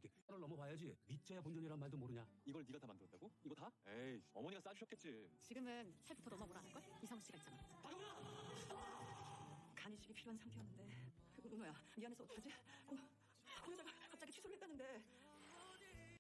이렇게 를 넘어봐야지. 니자야 본전이란 말도 모르냐? 이걸 네가 다 만들었다고? 이거 다? 에이, 어머니가 싸주셨겠지. 지금은 셀프부터 넘어보라 안 할걸? 이상우 씨가 있잖아. 간이식이 필요한 상태였는데. 은호야, 미안해서 어떡하지? 공여자가 갑자기 취소를 했다는데.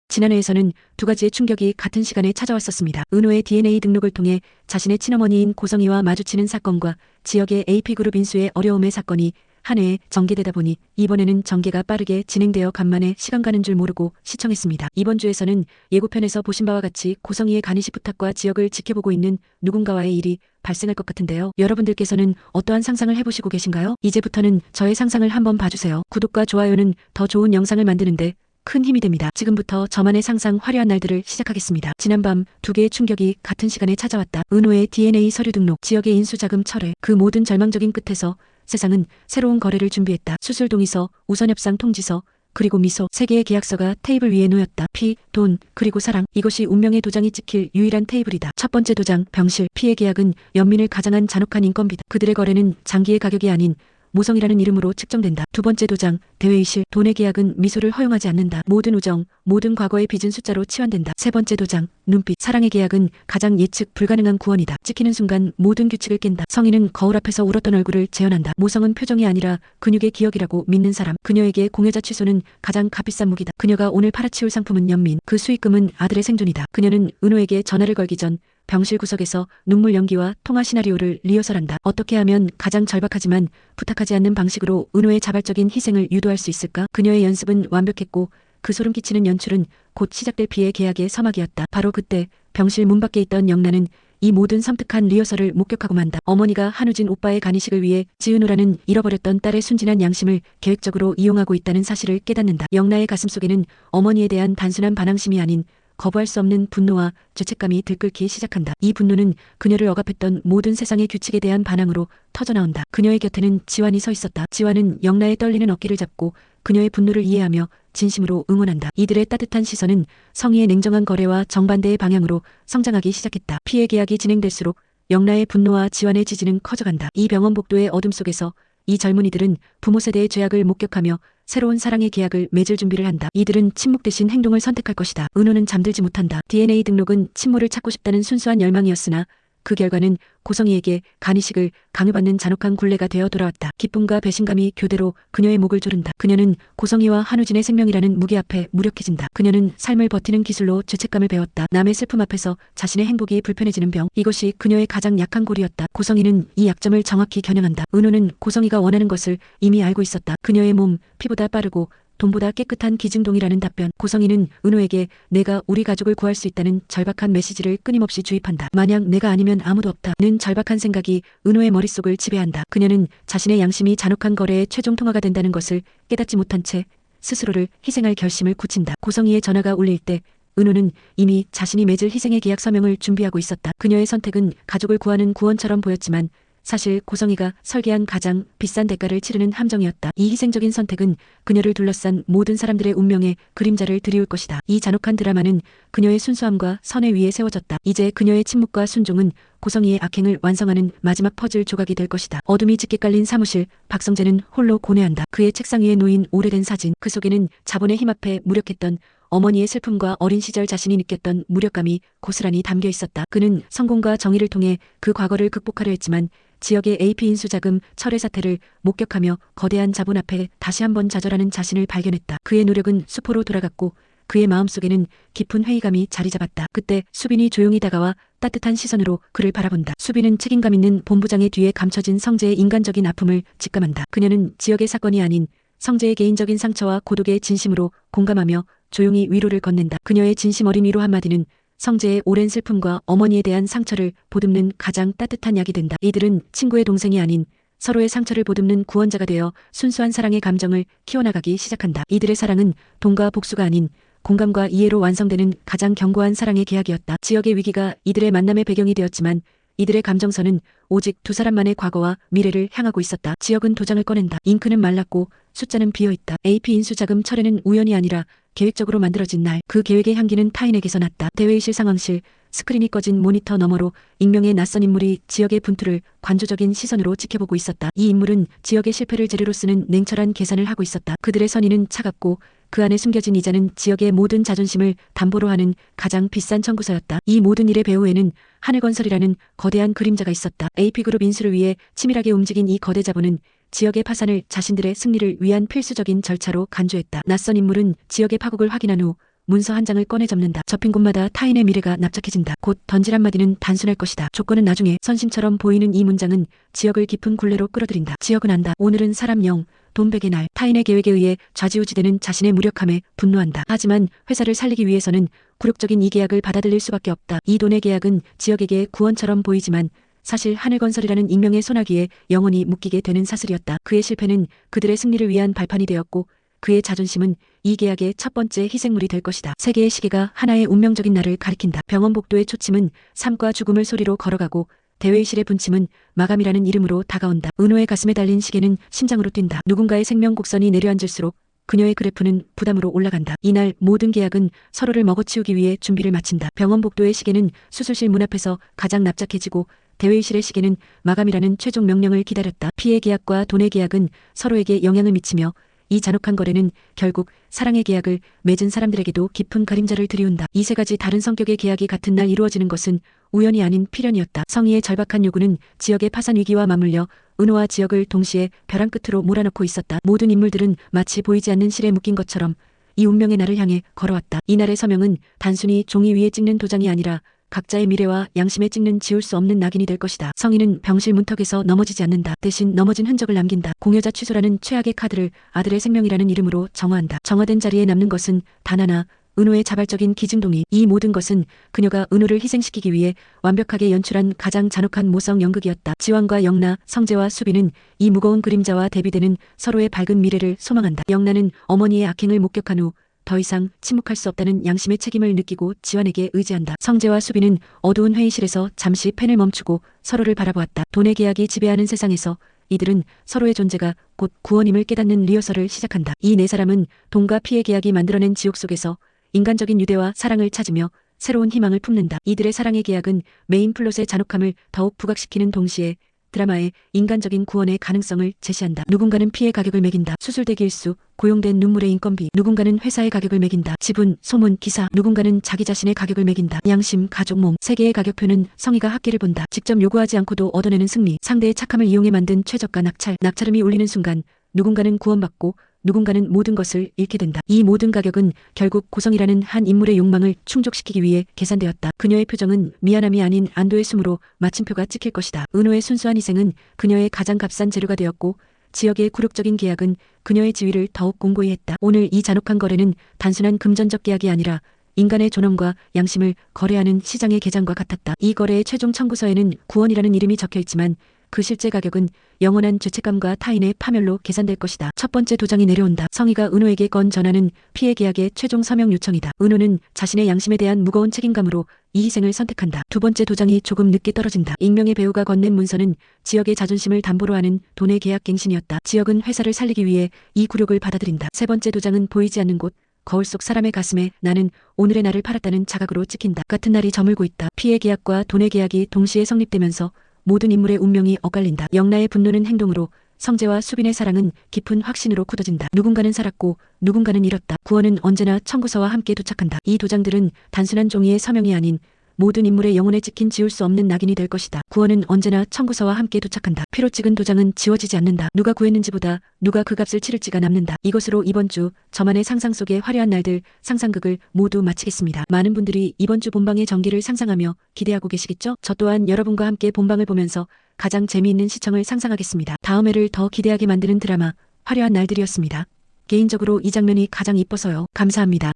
지난 회에서는 두 가지의 충격이 같은 시간에 찾아왔었습니다. 은호의 DNA 등록을 통해 자신의 친어머니인 고성희와 마주치는 사건과 지역의 AP그룹 인수의 어려움의 사건이 한 회에 전개되다 보니 이번에는 전개가 빠르게 진행되어 간만에 시간 가는 줄 모르고 시청했습니다. 이번 주에서는 예고편에서 보신 바와 같이 고성희의 간이식 부탁과 지역을 지켜보고 있는 누군가와의 일이 발생할 것 같은데요. 여러분들께서는 어떠한 상상을 해보시고 계신가요? 이제부터는 저의 상상을 한번 봐주세요. 구독과 좋아요는 더 좋은 영상을 만드는데 큰 힘이 됩니다. 지금부터 저만의 상상 화려한 날들을 시작하겠습니다. 지난밤 두 개의 충격이 같은 시간에 찾아왔다. 은호의 DNA 서류 등록, 지역의 인수자금 철회, 그 모든 절망적인 끝에서 세상은 새로운 거래를 준비했다. 수술 동의서, 우선 협상 통지서, 그리고 미소, 세 개의 계약서가 테이블 위에 놓였다. 피, 돈, 그리고 사랑. 이것이 운명의 도장이 찍힐 유일한 테이블이다. 첫 번째 도장, 병실. 피의 계약은 연민을 가장한 잔혹한 인건비다. 그들의 거래는 장기의 가격이 아닌 모성이라는 이름으로 측정된다. 두 번째 도장, 대외이실. 돈의 계약은 미소를 허용하지 않는다. 모든 우정, 모든 과거의 빚은 숫자로 치환된다. 세 번째 도장, 눈빛. 사랑의 계약은 가장 예측 불가능한 구원이다. 찍히는 순간 모든 규칙을 깬다. 성희는 거울 앞에서 울었던 얼굴을 재현한다. 모성은 표정이 아니라 근육의 기억이라고 믿는 사람. 그녀에게 공여자 취소는 가장 값비싼 무기다. 그녀가 오늘 팔아치울 상품은 연민. 그 수익금은 아들의 생존이다. 그녀는 은호에게 전화를 걸기 전 병실 구석에서 눈물 연기와 통화 시나리오를 리허설한다. 어떻게 하면 가장 절박하지만 부탁하지 않는 방식으로 은호의 자발적인 희생을 유도할 수 있을까? 그녀의 연습은 완벽했고 그 소름 끼치는 연출은 곧 시작될 피의 계약의 서막이었다. 바로 그때 병실 문 밖에 있던 영란은 이 모든 섬뜩한 리허설을 목격하고 만다. 어머니가 한우진 오빠의 간이식을 위해 지은우라는 잃어버렸던 딸의 순진한 양심을 계획적으로 이용하고 있다는 사실을 깨닫는다. 영라의 가슴속에는 어머니에 대한 단순한 반항심이 아닌 거부할 수 없는 분노와 죄책감이 들끓기 시작한다. 이 분노는 그녀를 억압했던 모든 세상의 규칙에 대한 반항으로 터져나온다. 그녀의 곁에는 지환이 서 있었다. 지환은 영라의 떨리는 어깨를 잡고 그녀의 분노를 이해하며 진심으로 응원한다. 이들의 따뜻한 시선은 성희의 냉정한 거래와 정반대의 방향으로 성장하기 시작했다. 피해 계약이 진행될수록 영라의 분노와 지환의 지지는 커져간다. 이 병원 복도의 어둠 속에서 이 젊은이들은 부모 세대의 죄악을 목격하며 새로운 사랑의 계약을 맺을 준비를 한다. 이들은 침묵 대신 행동을 선택할 것이다. 은호는 잠들지 못한다. DNA 등록은 침몰을 찾고 싶다는 순수한 열망이었으나 그 결과는 고성희에게 간이식을 강요받는 잔혹한 굴레가 되어 돌아왔다. 기쁨과 배신감이 교대로 그녀의 목을 조른다. 그녀는 고성희와 한우진의 생명이라는 무게 앞에 무력해진다. 그녀는 삶을 버티는 기술로 죄책감을 배웠다. 남의 슬픔 앞에서 자신의 행복이 불편해지는 병. 이것이 그녀의 가장 약한 골이었다. 고성희는 이 약점을 정확히 겨냥한다. 은호는 고성희가 원하는 것을 이미 알고 있었다. 그녀의 몸, 피보다 빠르고 돈보다 깨끗한 기증동이라는 답변. 고성희는 은호에게 내가 우리 가족을 구할 수 있다는 절박한 메시지를 끊임없이 주입한다. 만약 내가 아니면 아무도 없다는 절박한 생각이 은호의 머릿속을 지배한다. 그녀는 자신의 양심이 잔혹한 거래의 최종 통화가 된다는 것을 깨닫지 못한 채 스스로를 희생할 결심을 굳힌다. 고성희의 전화가 울릴 때 은호는 이미 자신이 맺을 희생의 계약 서명을 준비하고 있었다. 그녀의 선택은 가족을 구하는 구원처럼 보였지만 사실 고성희가 설계한 가장 비싼 대가를 치르는 함정이었다. 이 희생적인 선택은 그녀를 둘러싼 모든 사람들의 운명에 그림자를 드리울 것이다. 이 잔혹한 드라마는 그녀의 순수함과 선의 위에 세워졌다. 이제 그녀의 침묵과 순종은 고성희의 악행을 완성하는 마지막 퍼즐 조각이 될 것이다. 어둠이 짙게 깔린 사무실, 박성재는 홀로 고뇌한다. 그의 책상 위에 놓인 오래된 사진, 그 속에는 자본의 힘 앞에 무력했던 어머니의 슬픔과 어린 시절 자신이 느꼈던 무력감이 고스란히 담겨 있었다. 그는 성공과 정의를 통해 그 과거를 극복하려 했지만 지역의 AP 인수자금 철회 사태를 목격하며 거대한 자본 앞에 다시 한번 좌절하는 자신을 발견했다. 그의 노력은 수포로 돌아갔고 그의 마음속에는 깊은 회의감이 자리 잡았다. 그때 수빈이 조용히 다가와 따뜻한 시선으로 그를 바라본다. 수빈은 책임감 있는 본부장의 뒤에 감춰진 성재의 인간적인 아픔을 직감한다. 그녀는 지역의 사건이 아닌 성재의 개인적인 상처와 고독에 진심으로 공감하며 조용히 위로를 건넨다. 그녀의 진심 어린 위로 한마디는 성재의 오랜 슬픔과 어머니에 대한 상처를 보듬는 가장 따뜻한 약이 된다. 이들은 친구의 동생이 아닌 서로의 상처를 보듬는 구원자가 되어 순수한 사랑의 감정을 키워나가기 시작한다. 이들의 사랑은 돈과 복수가 아닌 공감과 이해로 완성되는 가장 견고한 사랑의 계약이었다. 지역의 위기가 이들의 만남의 배경이 되었지만 이들의 감정선은 오직 두 사람만의 과거와 미래를 향하고 있었다. 지역은 도장을 꺼낸다. 잉크는 말랐고 숫자는 비어있다. AP 인수자금 철회는 우연이 아니라 계획적으로 만들어진 날, 그 계획의 향기는 타인에게서 났다. 대회의실 상황실, 스크린이 꺼진 모니터 너머로 익명의 낯선 인물이 지역의 분투를 관조적인 시선으로 지켜보고 있었다. 이 인물은 지역의 실패를 재료로 쓰는 냉철한 계산을 하고 있었다. 그들의 선의는 차갑고 그 안에 숨겨진 이자는 지역의 모든 자존심을 담보로 하는 가장 비싼 청구서였다. 이 모든 일의 배후에는 하늘건설이라는 거대한 그림자가 있었다. AP그룹 인수를 위해 치밀하게 움직인 이 거대 자본은 지역의 파산을 자신들의 승리를 위한 필수적인 절차로 간주했다. 낯선 인물은 지역의 파국을 확인한 후 문서 한 장을 꺼내 접는다. 접힌 곳마다 타인의 미래가 납작해진다. 곧 던질 한마디는 단순할 것이다. 조건은 나중에. 선심처럼 보이는 이 문장은 지역을 깊은 굴레로 끌어들인다. 지역은 안다. 오늘은 사람 영, 돈 백의 날. 타인의 계획에 의해 좌지우지되는 자신의 무력함에 분노한다. 하지만 회사를 살리기 위해서는 굴욕적인 이 계약을 받아들일 수밖에 없다. 이 돈의 계약은 지역에게 구원처럼 보이지만 사실 하늘건설이라는 익명의 소나기에 영원히 묶이게 되는 사슬이었다. 그의 실패는 그들의 승리를 위한 발판이 되었고 그의 자존심은 이 계약의 첫 번째 희생물이 될 것이다. 세계의 시계가 하나의 운명적인 날을 가리킨다. 병원 복도의 초침은 삶과 죽음을 소리로 걸어가고 대회의실의 분침은 마감이라는 이름으로 다가온다. 은호의 가슴에 달린 시계는 심장으로 뛴다. 누군가의 생명 곡선이 내려앉을수록 그녀의 그래프는 부담으로 올라간다. 이날 모든 계약은 서로를 먹어치우기 위해 준비를 마친다. 병원 복도의 시계는 수술실 문 앞에서 가장 납작해지고 대회의실의 시계는 마감이라는 최종 명령을 기다렸다. 피해 계약과 돈의 계약은 서로에게 영향을 미치며 이 잔혹한 거래는 결국 사랑의 계약을 맺은 사람들에게도 깊은 그림자를 들이운다. 이 세 가지 다른 성격의 계약이 같은 날 이루어지는 것은 우연이 아닌 필연이었다. 성희의 절박한 요구는 지역의 파산 위기와 맞물려 은호와 지역을 동시에 벼랑 끝으로 몰아넣고 있었다. 모든 인물들은 마치 보이지 않는 실에 묶인 것처럼 이 운명의 날을 향해 걸어왔다. 이날의 서명은 단순히 종이 위에 찍는 도장이 아니라 각자의 미래와 양심에 찍는 지울 수 없는 낙인이 될 것이다. 성희는 병실 문턱에서 넘어지지 않는다. 대신 넘어진 흔적을 남긴다. 공여자 취소라는 최악의 카드를 아들의 생명이라는 이름으로 정화한다. 정화된 자리에 남는 것은 단 하나, 은호의 자발적인 기증동의. 이 모든 것은 그녀가 은호를 희생시키기 위해 완벽하게 연출한 가장 잔혹한 모성 연극이었다. 지왕과 영나, 성재와 수비는 이 무거운 그림자와 대비되는 서로의 밝은 미래를 소망한다. 영나는 어머니의 악행을 목격한 후 더 이상 침묵할 수 없다는 양심의 책임을 느끼고 지환에게 의지한다. 성재와 수비는 어두운 회의실에서 잠시 펜을 멈추고 서로를 바라보았다. 돈의 계약이 지배하는 세상에서 이들은 서로의 존재가 곧 구원임을 깨닫는 리허설을 시작한다. 이 네 사람은 돈과 피해 계약이 만들어낸 지옥 속에서 인간적인 유대와 사랑을 찾으며 새로운 희망을 품는다. 이들의 사랑의 계약은 메인 플롯의 잔혹함을 더욱 부각시키는 동시에 드라마의 인간적인 구원의 가능성을 제시한다. 누군가는 피해 가격을 매긴다. 수술대기 일수, 고용된 눈물의 인건비. 누군가는 회사의 가격을 매긴다. 지분, 소문, 기사. 누군가는 자기 자신의 가격을 매긴다. 양심, 가족, 몸. 세 개의 가격표는 성희가 학계를 본다. 직접 요구하지 않고도 얻어내는 승리. 상대의 착함을 이용해 만든 최저가 낙찰. 낙찰음이 울리는 순간 누군가는 구원받고 누군가는 모든 것을 잃게 된다. 이 모든 가격은 결국 고성이라는 한 인물의 욕망을 충족시키기 위해 계산되었다. 그녀의 표정은 미안함이 아닌 안도의 숨으로 마침표가 찍힐 것이다. 은호의 순수한 희생은 그녀의 가장 값싼 재료가 되었고 지역의 굴욕적인 계약은 그녀의 지위를 더욱 공고히 했다. 오늘 이 잔혹한 거래는 단순한 금전적 계약이 아니라 인간의 존엄과 양심을 거래하는 시장의 개장과 같았다. 이 거래의 최종 청구서에는 구원이라는 이름이 적혀있지만 그 실제 가격은 영원한 죄책감과 타인의 파멸로 계산될 것이다. 첫 번째 도장이 내려온다. 성희가 은호에게 건 전화는 피해 계약의 최종 서명 요청이다. 은호는 자신의 양심에 대한 무거운 책임감으로 이 희생을 선택한다. 두 번째 도장이 조금 늦게 떨어진다. 익명의 배우가 건넨 문서는 지역의 자존심을 담보로 하는 돈의 계약 갱신이었다. 지역은 회사를 살리기 위해 이 굴욕을 받아들인다. 세 번째 도장은 보이지 않는 곳, 거울 속 사람의 가슴에 나는 오늘의 나를 팔았다는 자각으로 찍힌다. 같은 날이 저물고 있다. 피해 계약과 돈의 계약이 동시에 성립되면서 모든 인물의 운명이 엇갈린다. 영나의 분노는 행동으로, 성재와 수빈의 사랑은 깊은 확신으로 굳어진다. 누군가는 살았고 누군가는 잃었다. 구원은 언제나 청구서와 함께 도착한다. 이 도장들은 단순한 종이의 서명이 아닌 모든 인물의 영혼에 찍힌 지울 수 없는 낙인이 될 것이다. 구원은 언제나 청구서와 함께 도착한다. 피로 찍은 도장은 지워지지 않는다. 누가 구했는지보다 누가 그 값을 치를지가 남는다. 이것으로 이번 주 저만의 상상 속의 화려한 날들 상상극을 모두 마치겠습니다. 많은 분들이 이번 주 본방의 전개를 상상하며 기대하고 계시겠죠? 저 또한 여러분과 함께 본방을 보면서 가장 재미있는 시청을 상상하겠습니다. 다음 회를 더 기대하게 만드는 드라마 화려한 날들이었습니다. 개인적으로 이 장면이 가장 이뻐서요. 감사합니다.